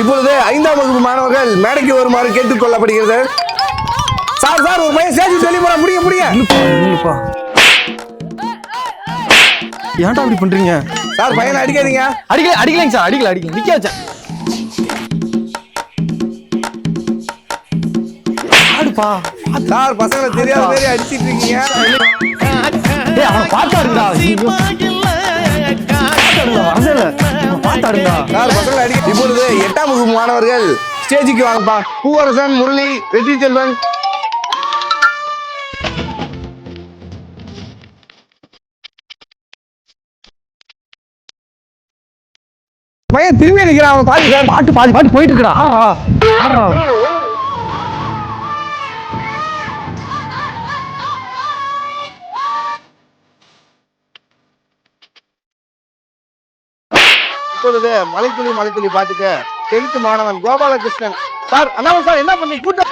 இப்பொழுது 5ஆம் வகுப்பு மாணவர்கள் மேடைக்கு வருமாறு கேட்டுக் கொள்ளப்படுகிறது. சார் சார் ஒரு பையன் ஸ்டேஜ் சொல்லி போற முடிய இல்லப்பா ஏன்டா அப்படி பண்றீங்க சார்? பையனை அடிக்காதீங்க. அடிக்கலைங்க சார், அடிக்கல நிக்க வச்சேன். ஆடுப்பா சார் பசங்களை தெரியாத மாதிரி அடிச்சிட்டு இருக்கீங்க. அவனை பாத்தாடுங்கடா. சார் பசங்களை அடிக்க. இப்பொழுது 8ஆம் வகுப்பு மாணவர்கள் ஸ்டேஜுக்கு வாங்கப்பா. பூவரசன், முரளி, வெற்றி செல்வன். பையன் திரும்பி நிற்கிறான். அவன் பாதி சார் பாட்டு போயிட்டு இருக்கா. இப்பொழுது மலைத்துளி பாட்டுக்க 10th மாணவன் கோபாலகிருஷ்ணன். சார் அண்ணா சார் என்ன பண்ணி கூட்டம்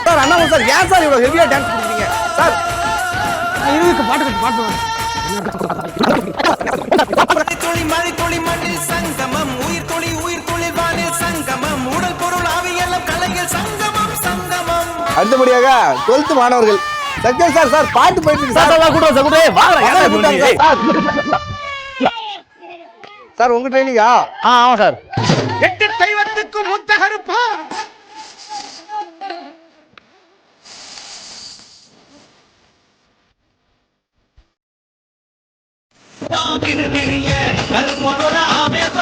சார்? அண்ணா சார் ஏன் சார் இவ்வளவு ஹெவியா டான்ஸ் பண்றீங்க சார்? இதுக்கு பாட்டு மழை மண்ணில் சங்கமம், உயிர் துளி வானில் சங்கமம், உடல் பொருள் ஆவியெல்லாம் கலையில் சங்கமம். அடுத்தபடியாக 12th மாணவர்கள் சத்யன் சார். சார் பாட்டு போயிட்டு சார் சார் உங்க ட்ரைனிங்கா? ஆமா சார். 8 தெய்வத்துக்கு முத்த கருப்பா. கருப்பொருள ஆவேச